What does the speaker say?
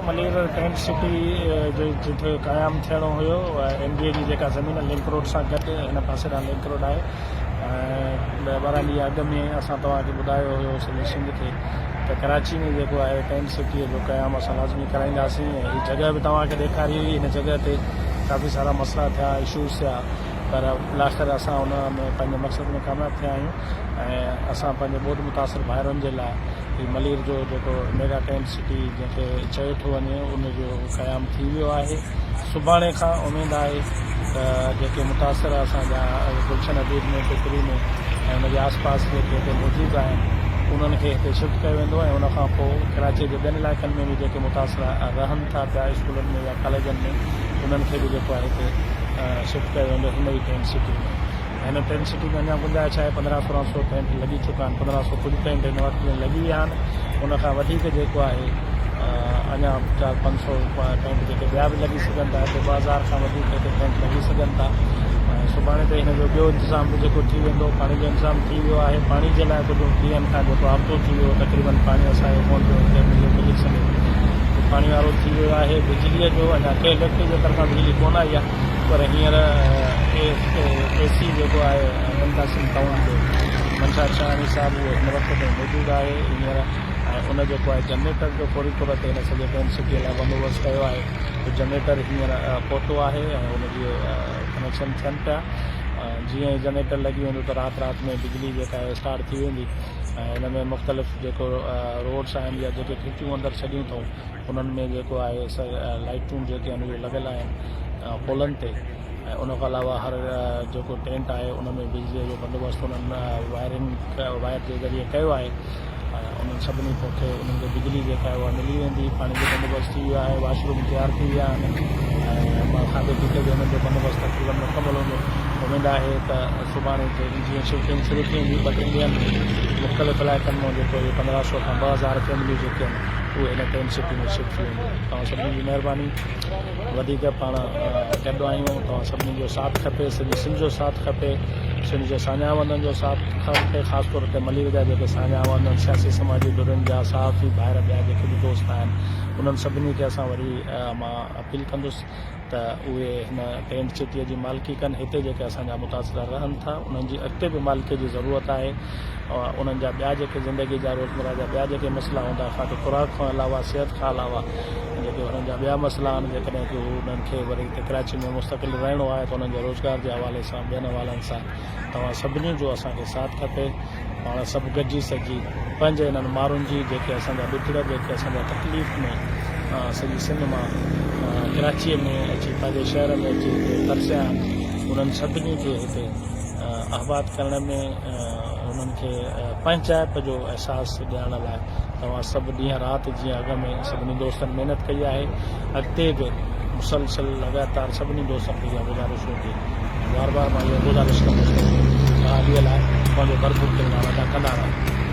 मलेर tent city जो जिथे क़याम थियणो हुयो MBA जी जेका ज़मीन लिंक रोड सां गॾु हिन पासे ॾांहुं लिंक रोड आहे। ऐं 12 ॾींहं अॻु में असां तव्हांखे ॿुधायो हुयो सॼे सिंध खे त कराची में जेको आहे टेंट सिटीअ जो क़याम असां लाज़मी कराईंदासीं। ऐं हीअ जॻह बि तव्हांखे ॾेखारी हुई। हिन जॻह ते काफ़ी सारा मसइला थिया, इशूज़ थिया, पर आख़िर असां उन में पंहिंजे मक़सद में कामयाबु थिया आहियूं। ऐं असां पंहिंजे ॿोॾ मुतासिर भाइरुनि जे लाइ हीअ मलीर जो जेको मेगा टेंट सिटी जंहिंखे चयो थो वञे उनजो क़याम थी वियो आहे। सुभाणे खां उमेदु आहे त जेके मुतासिर असांजा गुलशन हबीब में टिकरी में ऐं उनजे आसपास जेके हिते मौजूदु आहिनि उन्हनि खे हिते शिफ्ट कयो वेंदो। ऐं उनखां पोइ कराची जे ॿियनि इलाइक़नि में बि जेके मुतासिर रहनि था पिया स्कूलनि में या कॉलेजनि में उन्हनि खे बि जेको आहे हिते शिफ्ट कयो वेंदो हिन ई टेंट सिटी में। हिन टेंट सिटी में अञा गुंजाइश आहे 1500-1600 टेंट लॻी चुका आहिनि। 1500 कुझु टेंट हिन वक़्त में लॻी विया आहिनि। उनखां वधीक जेको आहे अञा 400-500 टेंट जेके ॿिया बि लॻी सघनि था। हिते 2000 खां वधीक हिते टेंट लॻी सघनि था। सुभाणे ते हिन जो ॿियो इंतज़ाम बि जेको थी वेंदो। पाणी जो इंतज़ाम थी वियो आहे। पाणी जे लाइ कुझु ॾींहंनि खां जेको हफ़्तो थी वियो तक़रीबन पाणी असांखे कोन पियो हिते मिली सघे। पाणी वारो थी वियो आहे। बिजलीअ जो अञा कंहिं इलेक्ट्रिक जे तरफ़ां बिजली कोन आई आहे, पर हींअर AC जेको आहे मुंतासिम टाउन जो मंशा शाहनी साहिब उहो हिन वक़्त में मौजूदु आहे हींअर। ऐं उन जेको आहे जनरेटर जो थोरी तौर ते हिन सॼे टेंट सिटीअ लाइ बंदोबस्तु कयो आहे। जनरेटर हींअर पहुतो आहे ऐं उनजी कनेक्शन थियनि पिया। जीअं ई जनरेटर लॻी वेंदो त राति में बिजली जेका आहे स्टार्ट थी वेंदी। ऐं हिन में मुख़्तलिफ़ जेको रोड्स आहिनि या जेके खिड़कियूं अंदरि छॾियूं अथऊं उन्हनि में जेको आहे लाइटूं जेके आहिनि उहे लॻियल आहिनि पोलनि ते। ऐं उनखां अलावा हर जेको टेंट आहे उन में बिजलीअ जो बंदोबस्तु उन्हनि वायर जे ज़रिए कयो आहे। उन्हनि सभिनी खे उन्हनि खे बिजली जेका आहे उहा मिली वेंदी। पाणी जो बंदोबस्तु थी वियो आहे। वाशरूम तयारु थी विया आहिनि। ऐं खाधे पीते जो हुननि जो बंदोबस्तु तक़रीबन मुकमल हूंदो। उमेदु आहे त सुभाणे जीअं शिफ्टिंग शुरू थी वेंदी 2-3 ॾींहंनि में मुख़्तलिफ़ इलाइक़नि में जेको 1500 खां 2000 फैमिलियूं जेके आहिनि उहे हिन टेंट सिटी में शिफ्ट थी वेंदियूं। तव्हां सभिनी जी महिरबानी। वधीक पाण गॾु आहियूं। तव्हां सभिनी जो साथ खपे। सॼी सिंध जो साथ खपे। सिंध जे सान्यावंदनि जो साथ खपे। ख़ासि तौर ते मलीर जा जेके सान्यावंद आहिनि, सियासी समाजी धुरनि जा सहाफ़ी भाइर ॿिया जेके बि दोस्त आहिनि उन्हनि सभिनी खे असां वरी मां अपील कंदुसि त उहे हिन टेंट सिटीअ जी मालिकी कनि। हिते जेके असांजा मुतासिर रहनि था उन्हनि जी अॻिते बि मालिकी जी ज़रूरत आहे। उन्हनि जा ॿिया जेके ज़िंदगी जा रोज़मर्रा जा ॿिया जेके मसइला हूंदा खाधो खुराक खां अलावा सिहत खां अलावा जेके हुननि जा ॿिया मसइला आहिनि जेकॾहिं की उन्हनि खे वरी हिते कराची में मुस्तक़िल रहणो आहे त उन्हनि जे रोज़गार जे हवाले सां ॿियनि हवालनि सां तव्हां सभिनी जो असांखे साथ खपे। पाण सभु गॾिजी सॼी पंहिंजे हिननि माण्हुनि जी जेके असांजा ॾुखिड़ा जेके असांजा तकलीफ़ में सॼी सिंध मां कराचीअ में अची पंहिंजे शहर में अची तरसिया आहिनि उन्हनि सभिनी खे हिते आबाद करण में उन्हनि खे पंचायत जो अहसासु ॾियण लाइ तव्हां सभु ॾींहं राति जीअं अॻ में सभिनी दोस्तनि महिनत कई आहे अॻिते बि मुसलसल लगातार सभिनी दोस्तनि खे इहा गुज़ारिश हूंदी। बार बार मां इहा गुज़ारिश कंदुसि अॻिए लाइ पंहिंजो भरपूर किरदारु अदा कंदा रहनि।